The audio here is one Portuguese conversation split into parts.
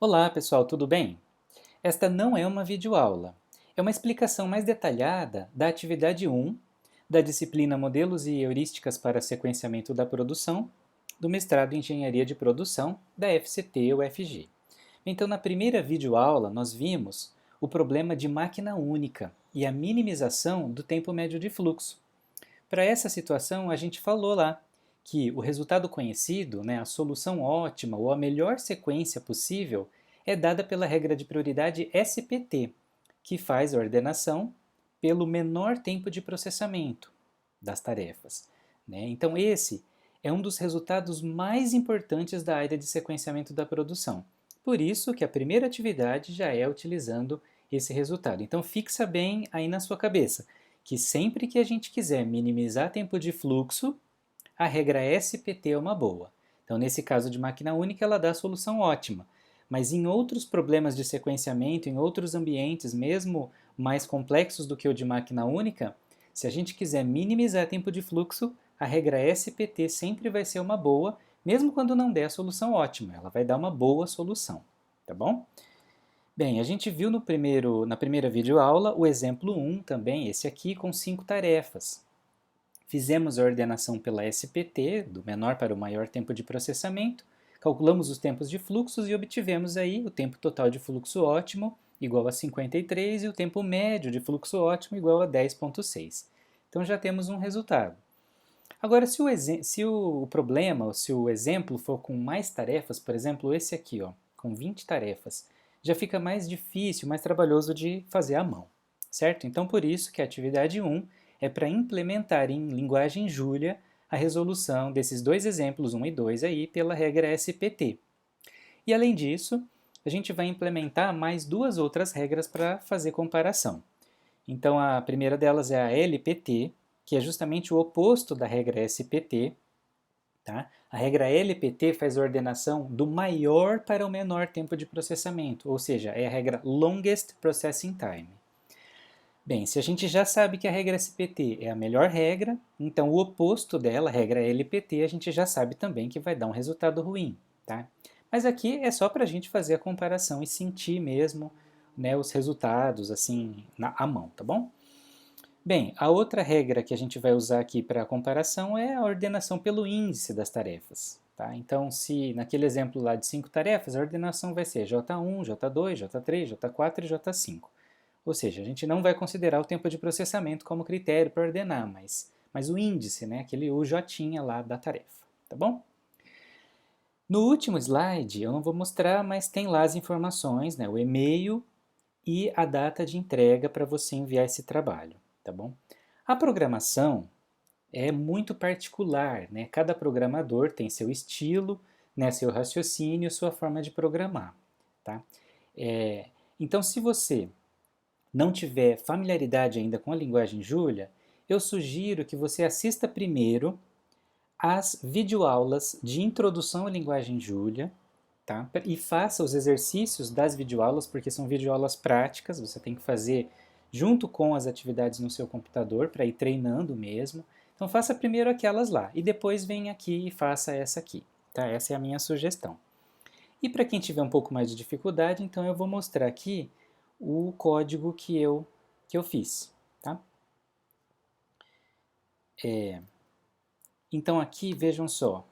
Olá pessoal, tudo bem? Esta não é uma videoaula, é uma explicação mais detalhada da atividade 1 da disciplina Modelos e Heurísticas para Sequenciamento da Produção do mestrado em Engenharia de Produção da FCT-UFG. Então, na primeira videoaula, nós vimos o problema de máquina única e a minimização do tempo médio de fluxo. Para essa situação, a gente falou lá que o resultado conhecido, a solução ótima ou a melhor sequência possível, é dada pela regra de prioridade SPT, que faz a ordenação pelo menor tempo de processamento das tarefas. Então, esse é um dos resultados mais importantes da área de sequenciamento da produção. Por isso que a primeira atividade já é utilizando esse resultado. Então, fixa bem aí na sua cabeça que sempre que a gente quiser minimizar tempo de fluxo, a regra SPT é uma boa. Então, nesse caso de máquina única, ela dá a solução ótima. Mas em outros problemas de sequenciamento, em outros ambientes, mesmo mais complexos do que o de máquina única, se a gente quiser minimizar tempo de fluxo, a regra SPT sempre vai ser uma boa, mesmo quando não der a solução ótima. Ela vai dar uma boa solução, tá bom? Bem, a gente viu na primeira videoaula o exemplo 1 também, esse aqui, com 5 tarefas. Fizemos a ordenação pela SPT, do menor para o maior tempo de processamento, calculamos os tempos de fluxos e obtivemos aí o tempo total de fluxo ótimo igual a 53 e o tempo médio de fluxo ótimo igual a 10,6. Então já temos um resultado. Agora, se o problema, ou se o exemplo for com mais tarefas, por exemplo, esse aqui, ó, com 20 tarefas, já fica mais difícil, mais trabalhoso de fazer à mão, certo? Então, por isso que a atividade 1 é para implementar em linguagem Julia a resolução desses dois exemplos, 1 e 2, aí, pela regra SPT. E, além disso, a gente vai implementar mais duas outras regras para fazer comparação. Então, a primeira delas é a LPT, que é justamente o oposto da regra SPT. Tá? A regra LPT faz a ordenação do maior para o menor tempo de processamento, ou seja, é a regra Longest Processing Time. Bem, se a gente já sabe que a regra SPT é a melhor regra, então o oposto dela, a regra LPT, a gente já sabe também que vai dar um resultado ruim. Tá? Mas aqui é só para a gente fazer a comparação e sentir mesmo, os resultados assim à mão, tá bom? Bem, a outra regra que a gente vai usar aqui para a comparação é a ordenação pelo índice das tarefas. Tá? Então, se naquele exemplo lá de 5 tarefas, a ordenação vai ser J1, J2, J3, J4 e J5. Ou seja, a gente não vai considerar o tempo de processamento como critério para ordenar, mas o índice, aquele o J lá da tarefa. Tá bom? No último slide, eu não vou mostrar, mas tem lá as informações, o e-mail e a data de entrega para você enviar esse trabalho. Tá bom? A programação é muito particular, Cada programador tem seu estilo, seu raciocínio, sua forma de programar, tá? Então, se você não tiver familiaridade ainda com a linguagem Julia, eu sugiro que você assista primeiro às videoaulas de introdução à linguagem Julia, tá? E faça os exercícios das videoaulas, porque são videoaulas práticas, você tem que fazer junto com as atividades no seu computador para ir treinando mesmo. Então faça primeiro aquelas lá e depois vem aqui e faça essa aqui, tá? Essa é a minha sugestão. E para quem tiver um pouco mais de dificuldade, então eu vou mostrar aqui o código que eu fiz, tá? Então aqui vejam só,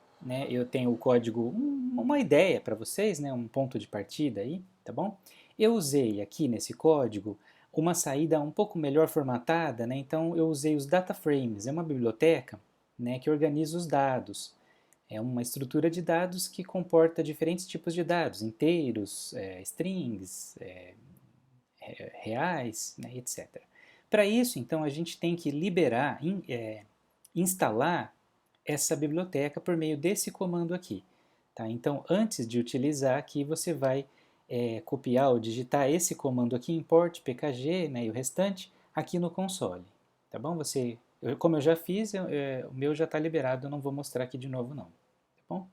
eu tenho o código, uma ideia para vocês, um ponto de partida aí, tá bom? Eu usei aqui nesse código uma saída um pouco melhor formatada, então eu usei os data frames, é uma biblioteca que organiza os dados. É uma estrutura de dados que comporta diferentes tipos de dados, inteiros, strings, reais, etc. Para isso, então, a gente tem que liberar, instalar essa biblioteca por meio desse comando aqui. Tá? Então, antes de utilizar aqui, você vai copiar ou digitar esse comando aqui, import pkg, e o restante, aqui no console. Tá bom? Como eu já fiz, o meu já está liberado, eu não vou mostrar aqui de novo não. Tá bom?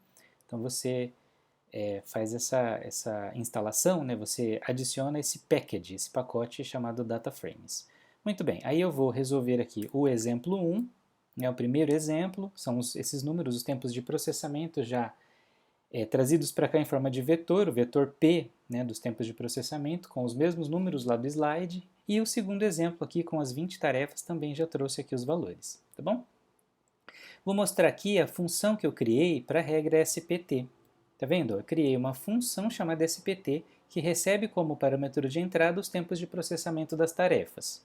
Então, você faz essa instalação, você adiciona esse package, esse pacote chamado Data Frames. Muito bem, aí eu vou resolver aqui o exemplo 1, o primeiro exemplo, são esses números, os tempos de processamento já trazidos para cá em forma de vetor, o vetor P, né, dos tempos de processamento, com os mesmos números lá do slide, e o segundo exemplo aqui com as 20 tarefas também já trouxe aqui os valores, tá bom? Vou mostrar aqui a função que eu criei para a regra SPT. Tá vendo? Eu criei uma função chamada SPT que recebe como parâmetro de entrada os tempos de processamento das tarefas.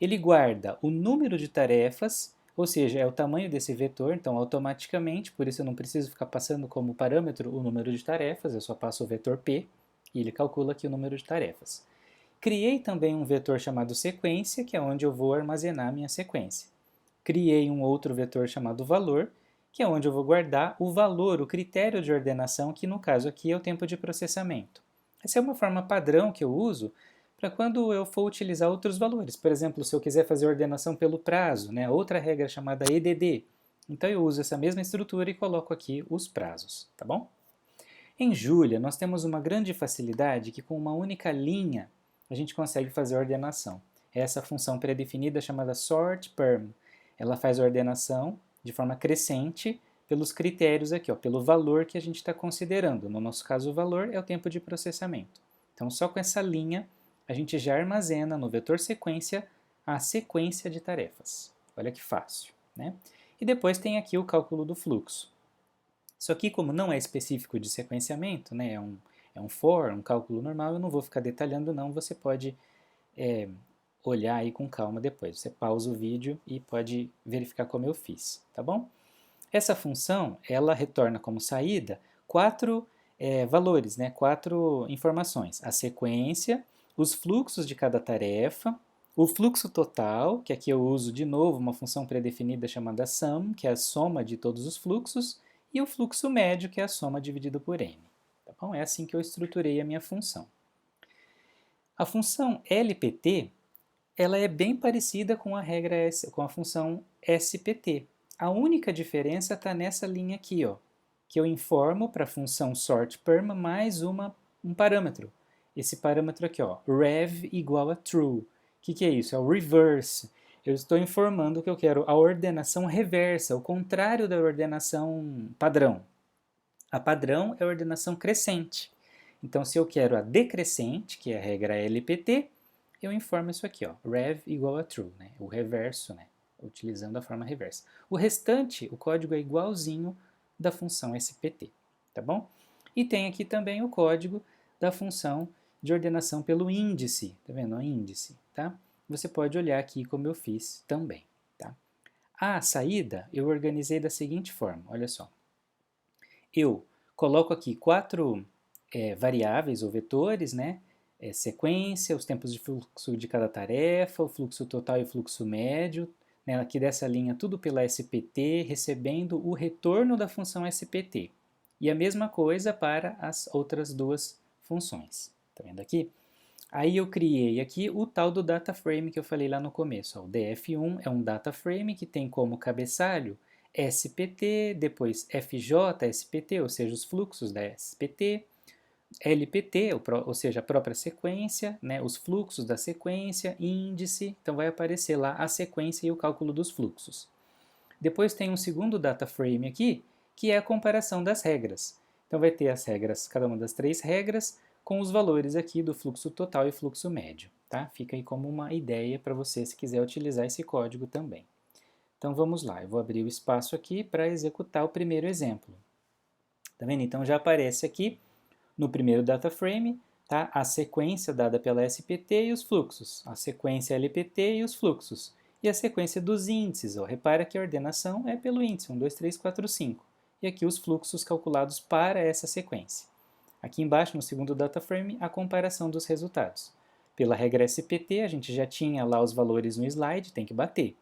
Ele guarda o número de tarefas, ou seja, é o tamanho desse vetor, então automaticamente, por isso eu não preciso ficar passando como parâmetro o número de tarefas, eu só passo o vetor P e ele calcula aqui o número de tarefas. Criei também um vetor chamado sequência, que é onde eu vou armazenar a minha sequência. Criei um outro vetor chamado valor, que é onde eu vou guardar o valor, o critério de ordenação, que no caso aqui é o tempo de processamento. Essa é uma forma padrão que eu uso para quando eu for utilizar outros valores. Por exemplo, se eu quiser fazer ordenação pelo prazo, né, outra regra chamada EDD. Então eu uso essa mesma estrutura e coloco aqui os prazos, tá bom? Em Julia, nós temos uma grande facilidade que com uma única linha a gente consegue fazer a ordenação. É essa função pré-definida chamada sortPerm. Ela faz a ordenação de forma crescente pelos critérios aqui, ó, pelo valor que a gente está considerando. No nosso caso, o valor é o tempo de processamento. Então, só com essa linha, a gente já armazena no vetor sequência a sequência de tarefas. Olha que fácil, né? E depois tem aqui o cálculo do fluxo. Isso aqui, como não é específico de sequenciamento, né, é um for, um cálculo normal, eu não vou ficar detalhando não, você pode olhar aí com calma depois. Você pausa o vídeo e pode verificar como eu fiz, tá bom? Essa função, ela retorna como saída quatro valores, né? Quatro informações. A sequência, os fluxos de cada tarefa, o fluxo total, que aqui eu uso de novo uma função pré-definida chamada sum, que é a soma de todos os fluxos, e o fluxo médio, que é a soma dividido por n. Tá bom? É assim que eu estruturei a minha função. A função LPT, ela é bem parecida com a regra com a função SPT. A única diferença está nessa linha aqui, ó, que eu informo para a função sortPerm mais um parâmetro. Esse parâmetro aqui, ó, rev igual a true. O que é isso? É o reverse. Eu estou informando que eu quero a ordenação reversa, o contrário da ordenação padrão. A padrão é a ordenação crescente. Então, se eu quero a decrescente, que é a regra LPT, eu informo isso aqui, ó, rev igual a true, né? O reverso, né? Utilizando a forma reversa. O restante, o código é igualzinho da função SPT, tá bom? E tem aqui também o código da função de ordenação pelo índice, tá vendo? O índice, tá? Você pode olhar aqui como eu fiz também, tá? A saída eu organizei da seguinte forma, olha só. Eu coloco aqui quatro variáveis ou vetores, né? Sequência, os tempos de fluxo de cada tarefa, o fluxo total e o fluxo médio, né, aqui dessa linha tudo pela SPT, recebendo o retorno da função SPT. E a mesma coisa para as outras duas funções. Tá vendo aqui? Aí eu criei aqui o tal do data frame que eu falei lá no começo. Ó, o DF1 é um data frame que tem como cabeçalho SPT, depois FJ SPT, ou seja, os fluxos da SPT, LPT, ou seja, a própria sequência, né, os fluxos da sequência, índice, então vai aparecer lá a sequência e o cálculo dos fluxos. Depois tem um segundo data frame aqui, que é a comparação das regras. Então vai ter as regras, cada uma das três regras, com os valores aqui do fluxo total e fluxo médio. Tá? Fica aí como uma ideia para você se quiser utilizar esse código também. Então vamos lá, eu vou abrir o espaço aqui para executar o primeiro exemplo. Tá vendo? Então já aparece aqui no primeiro data frame, tá? A sequência dada pela SPT e os fluxos, a sequência LPT e os fluxos, e a sequência dos índices. Ó. Repara que a ordenação é pelo índice, 1, 2, 3, 4, 5. E aqui os fluxos calculados para essa sequência. Aqui embaixo, no segundo data frame, a comparação dos resultados. Pela regra SPT, a gente já tinha lá os valores no slide, tem que bater.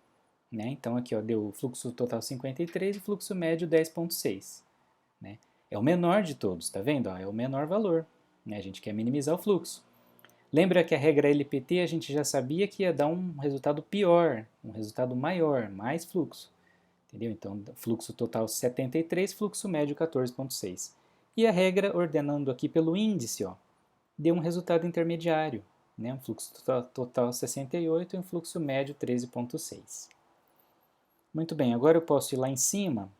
Né? Então aqui ó, deu o fluxo total 53 e o fluxo médio 10,6. Né? É o menor de todos, tá vendo? Ó, é o menor valor. Né? A gente quer minimizar o fluxo. Lembra que a regra LPT a gente já sabia que ia dar um resultado pior, um resultado maior, mais fluxo. Entendeu? Então, fluxo total 73, fluxo médio 14,6. E a regra, ordenando aqui pelo índice, ó, deu um resultado intermediário. Né? Um fluxo total 68 e um fluxo médio 13,6. Muito bem, agora eu posso ir lá em cima,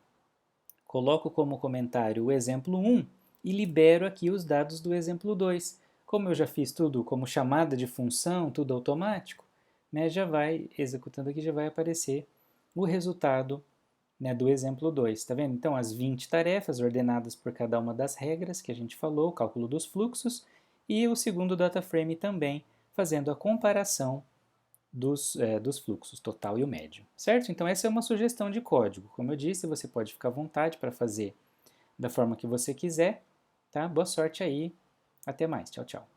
coloco como comentário o exemplo 1 e libero aqui os dados do exemplo 2. Como eu já fiz tudo como chamada de função, tudo automático, né, já vai, executando aqui, já vai aparecer o resultado, né, do exemplo 2. Tá vendo? Então, as 20 tarefas ordenadas por cada uma das regras que a gente falou, o cálculo dos fluxos, e o segundo data frame também, fazendo a comparação dos fluxos, total e o médio, certo? Então essa é uma sugestão de código. Como eu disse, você pode ficar à vontade para fazer da forma que você quiser, tá? Boa sorte aí, até mais, tchau, tchau.